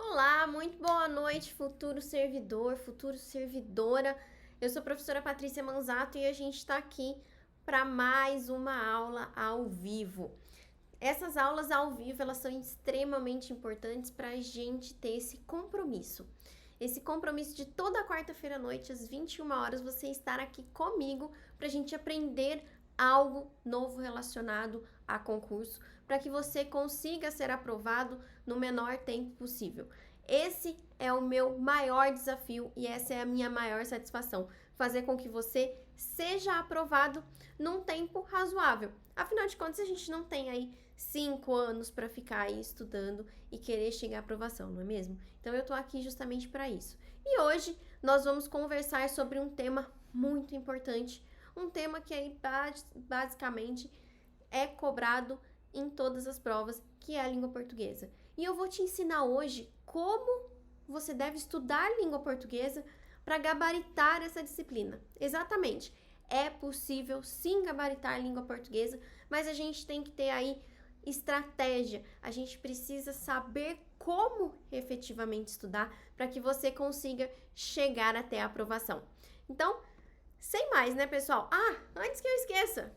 Olá, muito boa noite, futuro servidor, futuro servidora. Eu sou a professora Patrícia Manzato e a gente está aqui para mais uma aula ao vivo. Essas aulas ao vivo, elas são extremamente importantes para a gente ter esse compromisso. Esse compromisso de toda quarta-feira à noite, às 21 horas, você estar aqui comigo para a gente aprender algo novo relacionado a concurso, para que você consiga ser aprovado no menor tempo possível. Esse é o meu maior desafio e essa é a minha maior satisfação, fazer com que você seja aprovado num tempo razoável. Afinal de contas, a gente não tem aí 5 anos para ficar aí estudando e querer chegar à aprovação, não é mesmo? Então eu tô aqui justamente para isso. E hoje nós vamos conversar sobre um tema muito importante, um tema que aí basicamente é cobrado em todas as provas, que é a língua portuguesa. E eu vou te ensinar hoje como você deve estudar língua portuguesa para gabaritar essa disciplina. Exatamente. É possível sim gabaritar a língua portuguesa, mas a gente tem que ter aí estratégia. A gente precisa saber como efetivamente estudar para que você consiga chegar até a aprovação. Então, sem mais, né, pessoal? Antes que eu esqueça,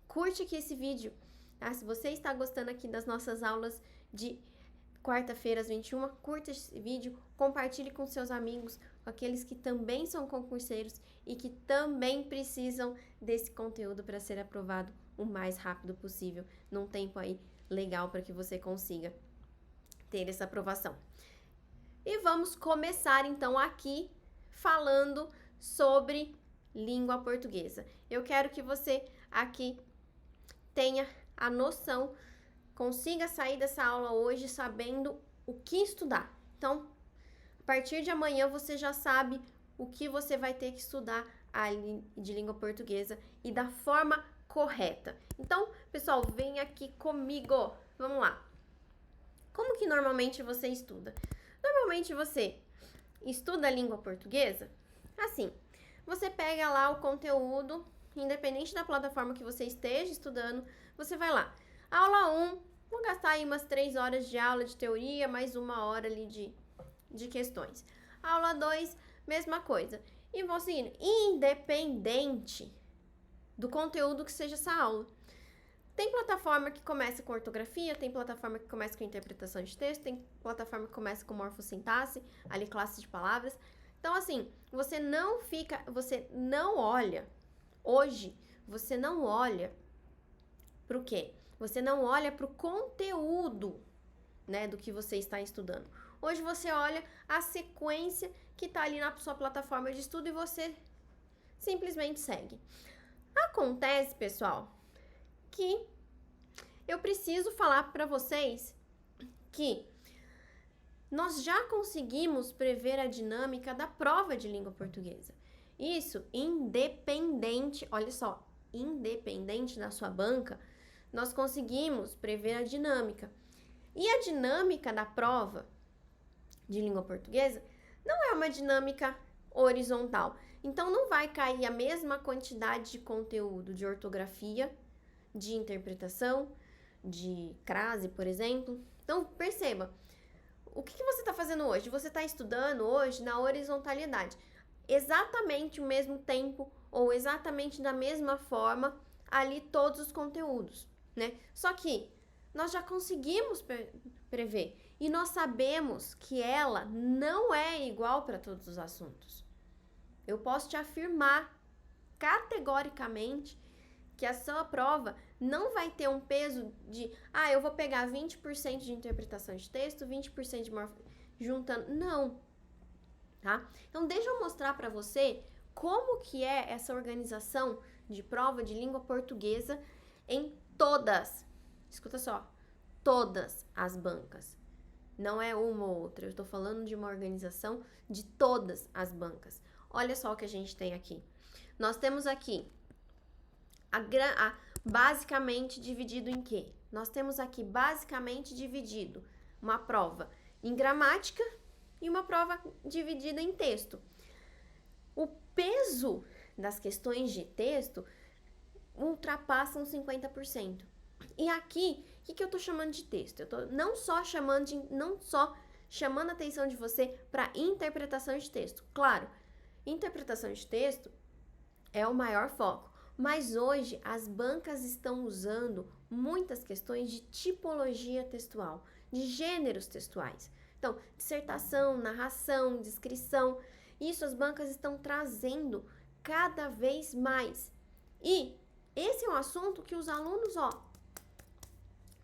curte aqui esse vídeo, tá? Se você está gostando aqui das nossas aulas de quarta-feira às 21, curta esse vídeo, compartilhe com seus amigos, com aqueles que também são concurseiros e que também precisam desse conteúdo para ser aprovado o mais rápido possível, num tempo aí legal para que você consiga ter essa aprovação. E vamos começar então aqui falando sobre língua portuguesa. Eu quero que você aqui tenha a noção, consiga sair dessa aula hoje sabendo o que estudar. Então, a partir de amanhã você já sabe o que você vai ter que estudar de língua portuguesa e da forma correta. Então, pessoal, vem aqui comigo. Vamos lá. Como que normalmente você estuda? Normalmente você estuda a língua portuguesa assim. Você pega lá o conteúdo, independente da plataforma que você esteja estudando, você vai lá. Aula 1, vou gastar aí umas 3 horas de aula de teoria, mais 1 hora ali de questões. Aula 2, mesma coisa. E vou seguindo, independente do conteúdo que seja essa aula. Tem plataforma que começa com ortografia, tem plataforma que começa com interpretação de texto, tem plataforma que começa com morfossintaxe, ali classe de palavras. Então, assim, você não olha, hoje, você não olha para o quê? Você não olha para o conteúdo, né, do que você está estudando. Hoje você olha a sequência que está ali na sua plataforma de estudo e você simplesmente segue. Acontece, pessoal, que eu preciso falar para vocês que nós já conseguimos prever a dinâmica da prova de língua portuguesa. Isso independente, olha só, independente da sua banca, nós conseguimos prever a dinâmica. E a dinâmica da prova de língua portuguesa não é uma dinâmica horizontal. Então não vai cair a mesma quantidade de conteúdo de ortografia, de interpretação, de crase, por exemplo. Então perceba, o que você está fazendo hoje? Você está estudando hoje na horizontalidade. Exatamente o mesmo tempo ou exatamente da mesma forma ali todos os conteúdos, né? Só que nós já conseguimos prever e nós sabemos que ela não é igual para todos os assuntos. Eu posso te afirmar categoricamente que a sua prova não vai ter um peso de, eu vou pegar 20% de interpretação de texto, 20% de juntando. Não, tá? Então, deixa eu mostrar para você como que é essa organização de prova de língua portuguesa em todas, escuta só, todas as bancas. Não é uma ou outra, eu estou falando de uma organização de todas as bancas. Olha só o que a gente tem aqui. Nós temos aqui basicamente dividido em quê? Nós temos aqui basicamente dividido uma prova em gramática e uma prova dividida em texto. O peso das questões de texto ultrapassam 50%. E aqui, o que eu tô chamando de texto? Eu tô não só chamando a atenção de você para interpretação de texto. Claro, interpretação de texto é o maior foco, mas hoje as bancas estão usando muitas questões de tipologia textual, de gêneros textuais. Então, dissertação, narração, descrição, isso as bancas estão trazendo cada vez mais. E esse é um assunto que os alunos,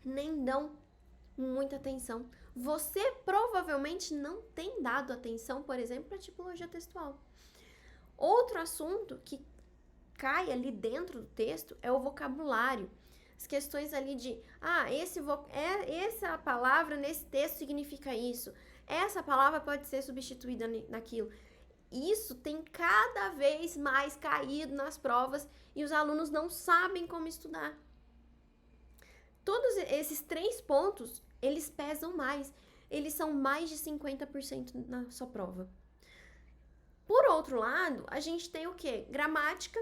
nem dão muita atenção. Você provavelmente não tem dado atenção, por exemplo, para tipologia textual. Outro assunto que cai ali dentro do texto é o vocabulário. As questões ali de, essa palavra nesse texto significa isso. Essa palavra pode ser substituída naquilo. Isso tem cada vez mais caído nas provas e os alunos não sabem como estudar. Todos esses 3 pontos, eles pesam mais. Eles são mais de 50% na sua prova. Por outro lado, a gente tem o quê? Gramática.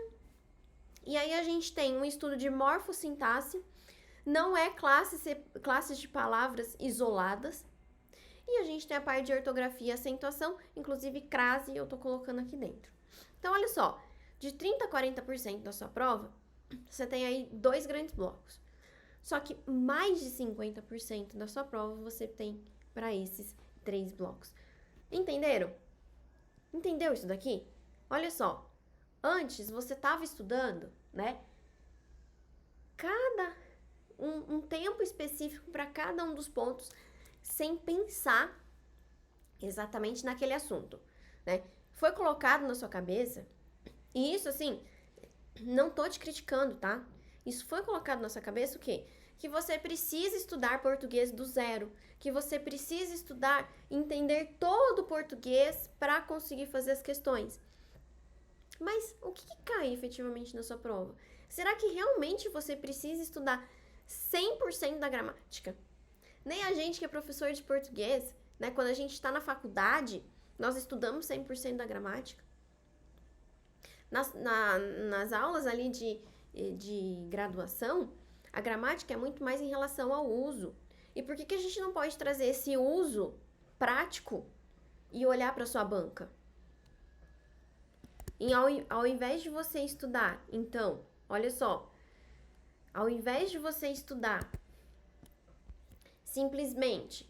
E aí a gente tem um estudo de morfossintaxe. Não é classes de palavras isoladas. E a gente tem a parte de ortografia e acentuação, inclusive crase eu tô colocando aqui dentro. Então, olha só, de 30% a 40% da sua prova, você tem aí 2 grandes blocos. Só que mais de 50% da sua prova você tem para esses 3 blocos. Entenderam? Entendeu isso daqui? Olha só, antes você estava estudando, né? Um tempo específico para cada um dos pontos, sem pensar exatamente naquele assunto, né? Foi colocado na sua cabeça, e isso, assim, não tô te criticando, tá? Isso foi colocado na sua cabeça o quê? Que você precisa estudar português do zero, que você precisa estudar, entender todo o português para conseguir fazer as questões. Mas o que cai efetivamente na sua prova? Será que realmente você precisa estudar 100% da gramática? Nem a gente que é professor de português, né? Quando a gente está na faculdade, nós estudamos 100% da gramática. Nas aulas ali de graduação, a gramática é muito mais em relação ao uso. E por que a gente não pode trazer esse uso prático e olhar para sua banca? E ao invés de você estudar, então, olha só, ao invés de você estudar simplesmente,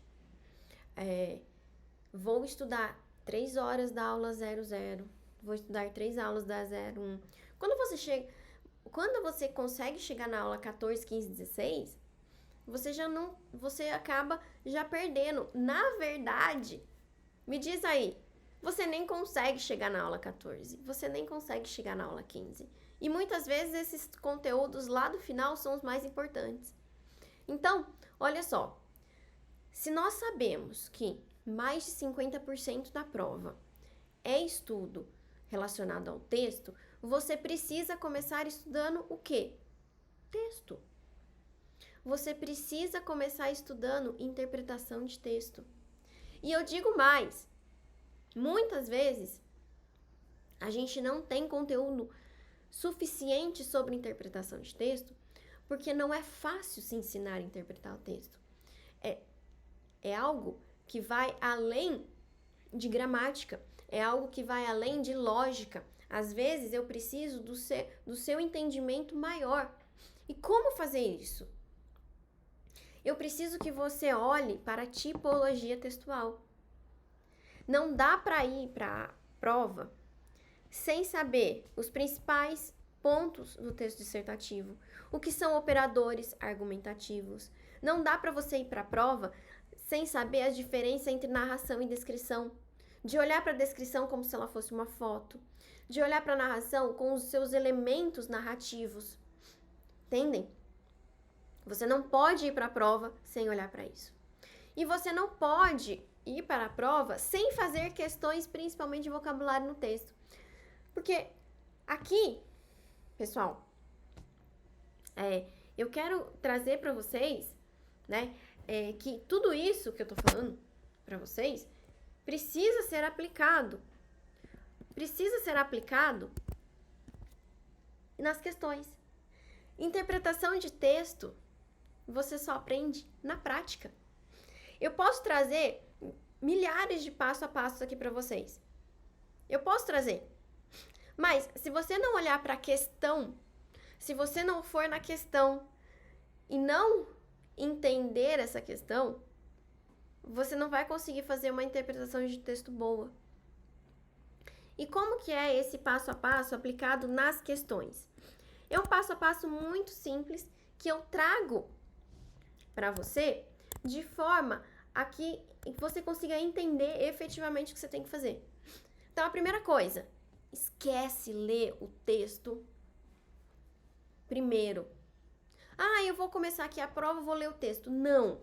vou estudar 3 horas da aula 00, vou estudar 3 aulas da 01. Quando você consegue chegar na aula 14, 15, 16, você acaba já perdendo. Na verdade, me diz aí, você nem consegue chegar na aula 14, você nem consegue chegar na aula 15. E muitas vezes esses conteúdos lá do final são os mais importantes. Então, olha só, se nós sabemos que mais de 50% da prova é estudo relacionado ao texto, você precisa começar estudando o quê? Texto. Você precisa começar estudando interpretação de texto. E eu digo mais, muitas vezes a gente não tem conteúdo suficiente sobre interpretação de texto porque não é fácil se ensinar a interpretar o texto. É algo que vai além de gramática, é algo que vai além de lógica. Às vezes eu preciso do seu entendimento maior. E como fazer isso? Eu preciso que você olhe para a tipologia textual. Não dá para ir para a prova sem saber os principais pontos do texto dissertativo, o que são operadores argumentativos. Não dá para você ir para a prova sem saber a diferença entre narração e descrição, de olhar para a descrição como se ela fosse uma foto, de olhar para a narração com os seus elementos narrativos. Entendem? Você não pode ir para a prova sem olhar para isso. E você não pode ir para a prova sem fazer questões, principalmente de vocabulário no texto. Porque aqui, pessoal, eu quero trazer para vocês, né, que tudo isso que eu tô falando para vocês precisa ser aplicado. Precisa ser aplicado nas questões. Interpretação de texto, você só aprende na prática. Eu posso trazer milhares de passo a passo aqui para vocês. Eu posso trazer. Mas se você não olhar para a questão, se você não for na questão e não entender essa questão, você não vai conseguir fazer uma interpretação de texto boa. E como que é esse passo a passo aplicado nas questões? É um passo a passo muito simples que eu trago para você de forma a que você consiga entender efetivamente o que você tem que fazer. Então, a primeira coisa, esquece ler o texto primeiro. Eu vou começar aqui a prova, vou ler o texto. Não.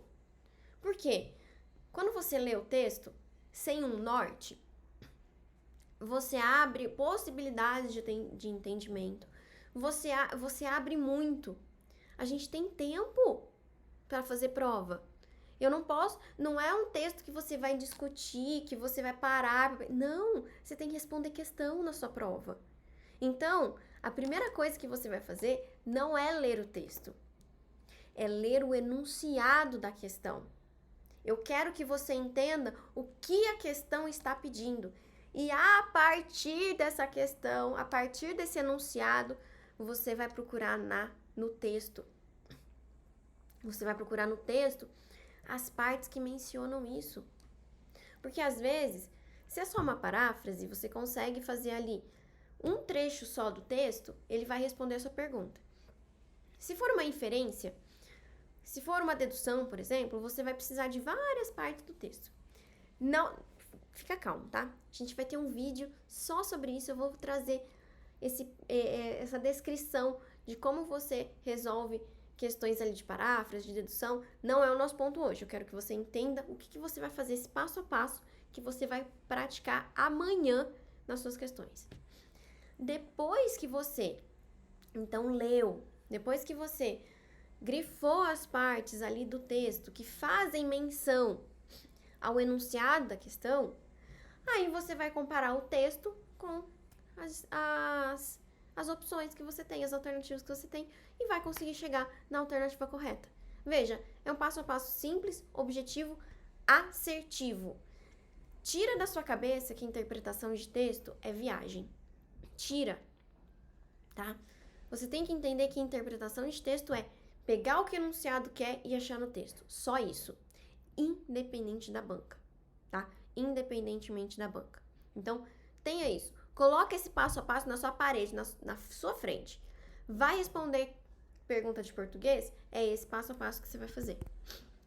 Por quê? Quando você lê o texto sem um norte, você abre possibilidades de entendimento. Você abre muito. A gente tem tempo para fazer prova. Eu não posso, não é um texto que você vai discutir, que você vai parar. Não, você tem que responder questão na sua prova. Então, a primeira coisa que você vai fazer não é ler o texto, é ler o enunciado da questão. Eu quero que você entenda o que a questão está pedindo. E a partir dessa questão, a partir desse enunciado, você vai procurar no texto. Você vai procurar no texto as partes que mencionam isso. Porque às vezes, se é só uma paráfrase, você consegue fazer ali um trecho só do texto, ele vai responder a sua pergunta. Se for uma inferência, se for uma dedução, por exemplo, você vai precisar de várias partes do texto. Não, fica calmo, tá? A gente vai ter um vídeo só sobre isso, eu vou trazer essa descrição de como você resolve questões ali de paráfrase, de dedução. Não é o nosso ponto hoje, eu quero que você entenda o que você vai fazer, esse passo a passo que você vai praticar amanhã nas suas questões. Depois que você, então, leu, depois que você grifou as partes ali do texto que fazem menção ao enunciado da questão, aí você vai comparar o texto com as opções que você tem, as alternativas que você tem, e vai conseguir chegar na alternativa correta. Veja, é um passo a passo simples, objetivo, assertivo. Tira da sua cabeça que interpretação de texto é viagem. Tira, tá? Você tem que entender que interpretação de texto é pegar o que o enunciado quer e achar no texto. Só isso. Independente da banca, tá? Independentemente da banca. Então, tenha isso. Coloca esse passo a passo na sua parede, na sua frente. Vai responder pergunta de português? É esse passo a passo que você vai fazer,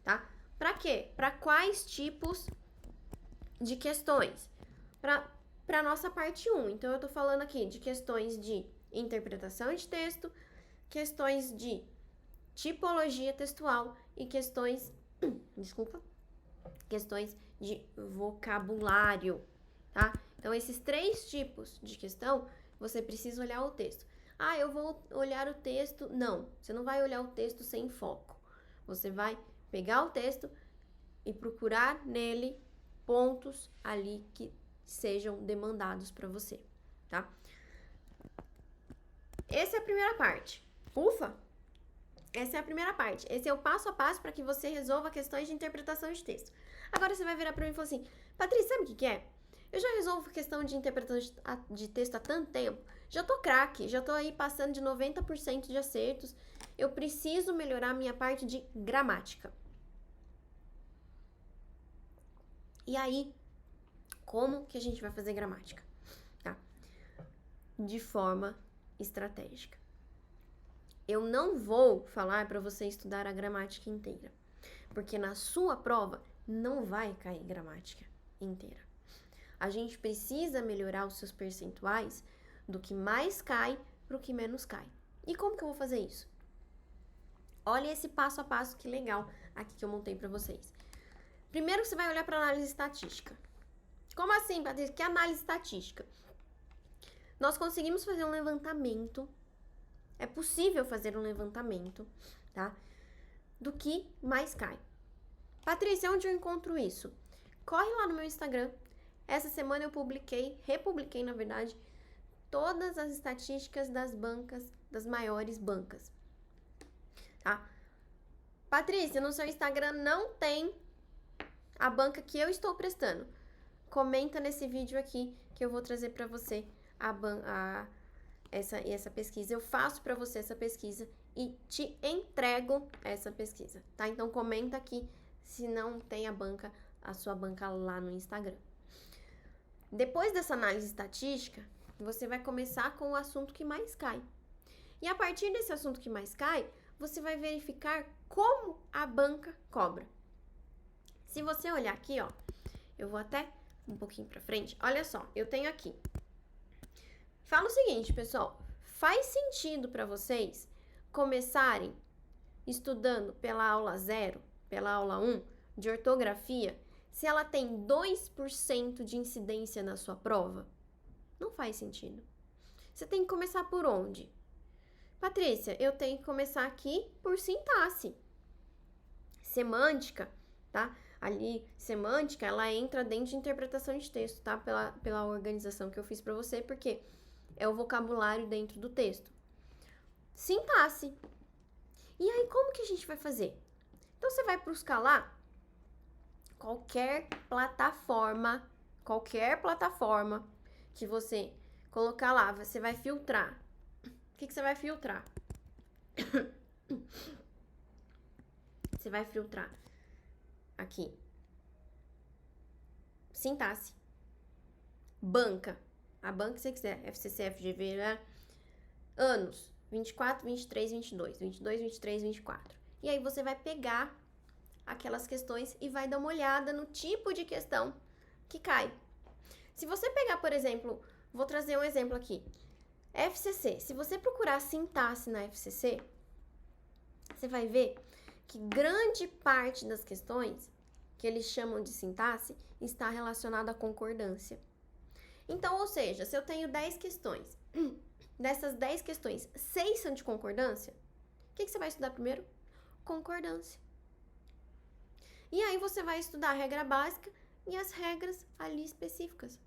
tá? Pra quê? Pra quais tipos de questões? Pra nossa parte 1. Então, eu tô falando aqui de questões de interpretação de texto, questões de tipologia textual e questões de vocabulário, tá? Então, esses 3 tipos de questão, você precisa olhar o texto. Eu vou olhar o texto. Não, você não vai olhar o texto sem foco. Você vai pegar o texto e procurar nele pontos ali que sejam demandados para você, tá? Essa é a primeira parte. Ufa! Essa é a primeira parte. Esse é o passo a passo para que você resolva questões de interpretação de texto. Agora você vai virar para mim e falar assim: Patrícia, sabe o que é? Eu já resolvo questão de interpretação de texto há tanto tempo. Já tô craque, já tô aí passando de 90% de acertos. Eu preciso melhorar a minha parte de gramática. E aí, como que a gente vai fazer gramática? Tá? De forma estratégica. Eu não vou falar para você estudar a gramática inteira, porque na sua prova não vai cair gramática inteira. A gente precisa melhorar os seus percentuais do que mais cai para o que menos cai. E como que eu vou fazer isso? Olha esse passo a passo que legal aqui que eu montei para vocês. Primeiro você vai olhar para análise estatística. Como assim, Patrícia? Que análise estatística? Nós conseguimos fazer um levantamento. É possível fazer um levantamento, tá? Do que mais cai. Patrícia, onde eu encontro isso? Corre lá no meu Instagram. Essa semana eu republiquei, na verdade, todas as estatísticas das bancas, das maiores bancas, tá? Patrícia, no seu Instagram não tem a banca que eu estou prestando. Comenta nesse vídeo aqui que eu vou trazer para você essa pesquisa. Eu faço para você essa pesquisa e te entrego essa pesquisa, tá? Então comenta aqui se não tem a sua banca lá no Instagram. Depois dessa análise estatística, você vai começar com o assunto que mais cai. E a partir desse assunto que mais cai, você vai verificar como a banca cobra. Se você olhar aqui, ó, eu vou até um pouquinho para frente. Olha só, eu tenho aqui. Fala o seguinte, pessoal, faz sentido para vocês começarem estudando pela aula 0, pela aula 1 de ortografia, se ela tem 2% de incidência na sua prova? Não faz sentido. Você tem que começar por onde? Patrícia, eu tenho que começar aqui por sintaxe. Semântica, tá? Ali, semântica, ela entra dentro de interpretação de texto, tá? Pela organização que eu fiz pra você, porque é o vocabulário dentro do texto. Sintaxe. E aí, como que a gente vai fazer? Então, você vai buscar lá qualquer plataforma que você colocar lá, você vai filtrar. O que você vai filtrar? Você vai filtrar aqui. Sintaxe. Banca. A banca que você quiser. FCC, FGV, né? Anos. 24, 23, 22. 22, 23, 24. E aí você vai pegar aquelas questões e vai dar uma olhada no tipo de questão que cai. Se você pegar, por exemplo, vou trazer um exemplo aqui. FCC. Se você procurar sintaxe na FCC, você vai ver que grande parte das questões que eles chamam de sintaxe está relacionada à concordância. Então, ou seja, se eu tenho 10 questões, dessas 10 questões, 6 são de concordância, o que você vai estudar primeiro? Concordância. E aí você vai estudar a regra básica e as regras ali específicas.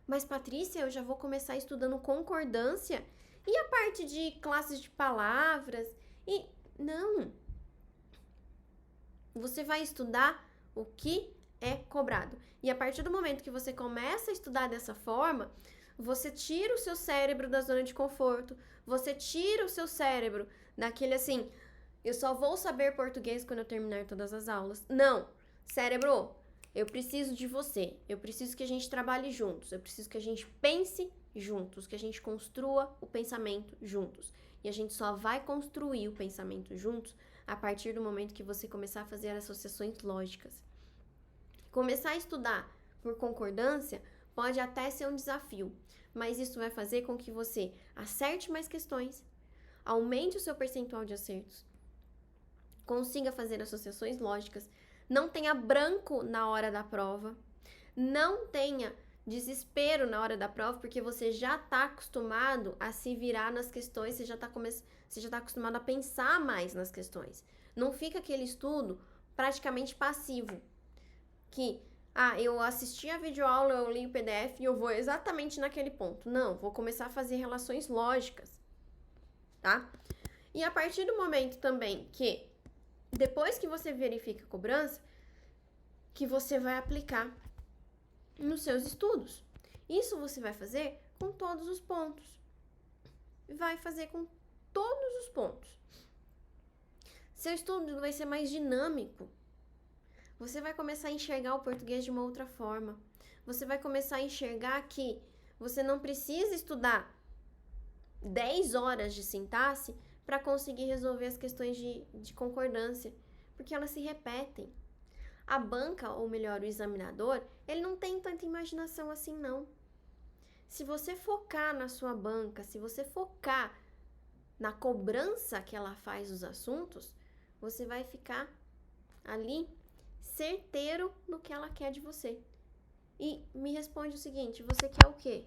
Mas, Patrícia, eu já vou começar estudando concordância e a parte de classes de palavras e... Não. Você vai estudar o que é cobrado. E a partir do momento que você começa a estudar dessa forma, você tira o seu cérebro da zona de conforto, você tira o seu cérebro daquele assim, eu só vou saber português quando eu terminar todas as aulas. Não, cérebro, eu preciso de você, eu preciso que a gente trabalhe juntos, eu preciso que a gente pense juntos, que a gente construa o pensamento juntos. E a gente só vai construir o pensamento juntos a partir do momento que você começar a fazer associações lógicas. Começar a estudar por concordância pode até ser um desafio, mas isso vai fazer com que você acerte mais questões, aumente o seu percentual de acertos, consiga fazer associações lógicas, não tenha branco na hora da prova, não tenha desespero na hora da prova, porque você já está acostumado a se virar nas questões, você já está acostumado a pensar mais nas questões. Não fica aquele estudo praticamente passivo, que, eu assisti a videoaula, eu li o PDF e eu vou exatamente naquele ponto. Não, vou começar a fazer relações lógicas, tá? E a partir do momento também que, depois que você verifica a cobrança, que você vai aplicar nos seus estudos. Isso você vai fazer com todos os pontos. Vai fazer com todos os pontos. Seu estudo vai ser mais dinâmico. Você vai começar a enxergar o português de uma outra forma. Você vai começar a enxergar que você não precisa estudar 10 horas de sintaxe para conseguir resolver as questões de concordância, porque elas se repetem. A banca, ou melhor, o examinador, ele não tem tanta imaginação assim, não. Se você focar na sua banca, se você focar na cobrança que ela faz dos assuntos, você vai ficar ali certeiro no que ela quer de você. E me responde o seguinte, você quer o quê?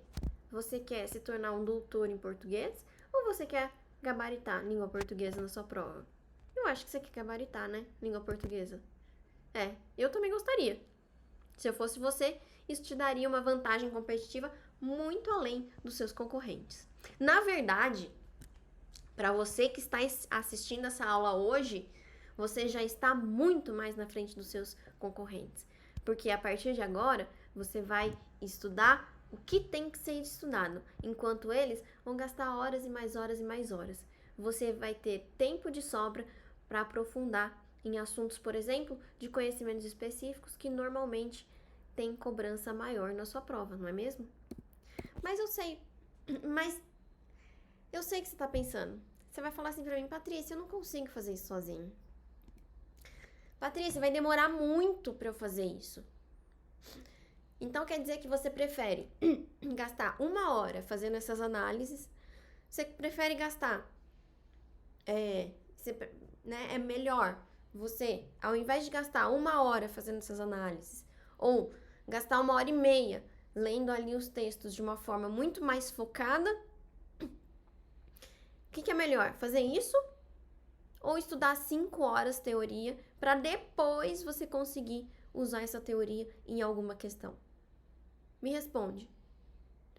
Você quer se tornar um doutor em português ou você quer gabaritar língua portuguesa na sua prova? Eu acho que você quer gabaritar, né? Língua portuguesa. Eu também gostaria. Se eu fosse você, isso te daria uma vantagem competitiva muito além dos seus concorrentes. Na verdade, para você que está assistindo essa aula hoje, você já está muito mais na frente dos seus concorrentes. Porque a partir de agora, você vai estudar o que tem que ser estudado, enquanto eles vão gastar horas e mais horas e mais horas. Você vai ter tempo de sobra para aprofundar em assuntos, por exemplo, de conhecimentos específicos que normalmente tem cobrança maior na sua prova, não é mesmo? Mas eu sei que você tá pensando. Você vai falar assim pra mim, Patrícia, eu não consigo fazer isso sozinho. Patrícia, vai demorar muito pra eu fazer isso. Então quer dizer que você prefere gastar 1 hora fazendo essas análises? Você prefere gastar? É melhor você, ao invés de gastar 1 hora fazendo essas análises, ou gastar 1 hora e meia lendo ali os textos de uma forma muito mais focada, o que é melhor? Fazer isso? Ou estudar 5 horas teoria para depois você conseguir usar essa teoria em alguma questão? Me responde.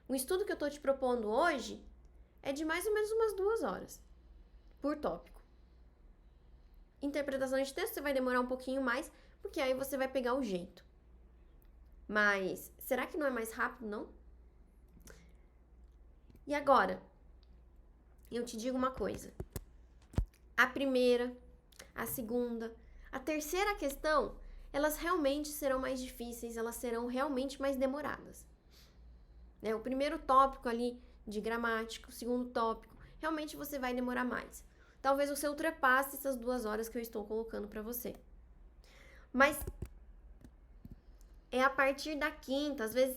O estudo que eu tô te propondo hoje é de mais ou menos umas 2 horas por tópico. Interpretação de texto você vai demorar um pouquinho mais, porque aí você vai pegar o jeito. Mas será que não é mais rápido, não? E agora, eu te digo uma coisa. A primeira, a segunda, a terceira questão, elas realmente serão mais difíceis, elas serão realmente mais demoradas. O primeiro tópico ali de gramática, o segundo tópico, realmente você vai demorar mais. Talvez você ultrapasse essas 2 horas que eu estou colocando para você. Mas é a partir da quinta, às vezes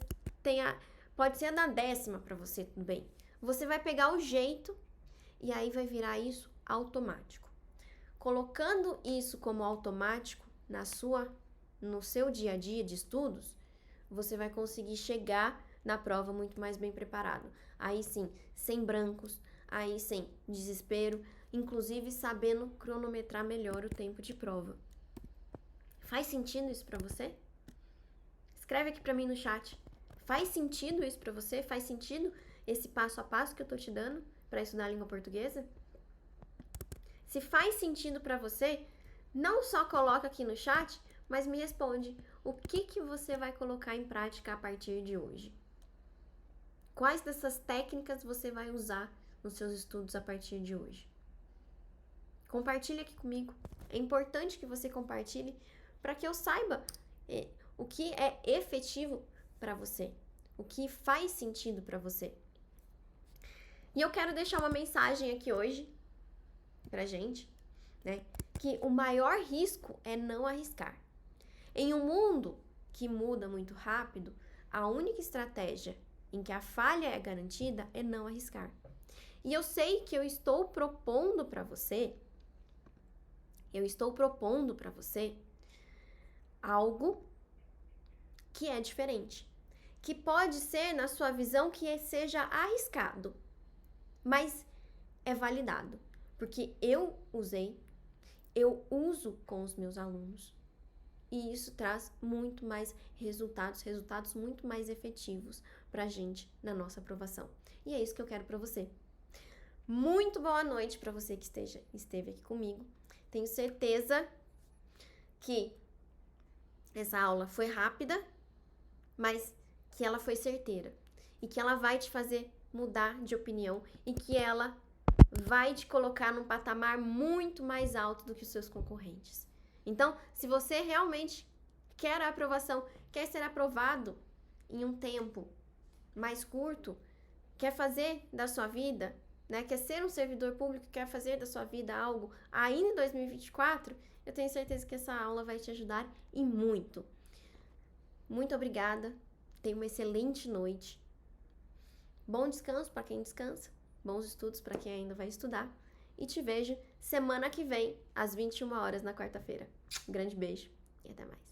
pode ser a da 10ª para você, tudo bem. Você vai pegar o jeito e aí vai virar isso automático. Colocando isso como automático no seu dia a dia de estudos, você vai conseguir chegar na prova muito mais bem preparado. Aí sim, sem brancos, aí sem desespero, inclusive sabendo cronometrar melhor o tempo de prova. Faz sentido isso para você? Escreve aqui para mim no chat. Faz sentido isso para você? Faz sentido esse passo a passo que eu tô te dando para estudar a língua portuguesa? Se faz sentido para você, não só coloca aqui no chat, mas me responde o que você vai colocar em prática a partir de hoje. Quais dessas técnicas você vai usar nos seus estudos a partir de hoje? Compartilhe aqui comigo. É importante que você compartilhe para que eu saiba o que é efetivo para você, o que faz sentido para você. E eu quero deixar uma mensagem aqui hoje pra gente, que o maior risco é não arriscar. Em um mundo que muda muito rápido, a única estratégia em que a falha é garantida é não arriscar. E eu sei que eu estou propondo para você algo que é diferente, que pode ser, na sua visão, que seja arriscado, mas é validado, porque eu uso com os meus alunos, e isso traz muito mais resultados muito mais efetivos pra gente na nossa aprovação. E é isso que eu quero pra você. Muito boa noite pra você que esteve aqui comigo. Tenho certeza que essa aula foi rápida, mas que ela foi certeira e que ela vai te fazer mudar de opinião e que ela vai te colocar num patamar muito mais alto do que os seus concorrentes. Então, se você realmente quer a aprovação, quer ser aprovado em um tempo mais curto, quer fazer da sua vida, quer ser um servidor público, quer fazer da sua vida algo ainda em 2024, eu tenho certeza que essa aula vai te ajudar e muito. Muito obrigada, tenha uma excelente noite. Bom descanso para quem descansa, bons estudos para quem ainda vai estudar. E te vejo semana que vem, às 21 horas na quarta-feira. Um grande beijo e até mais.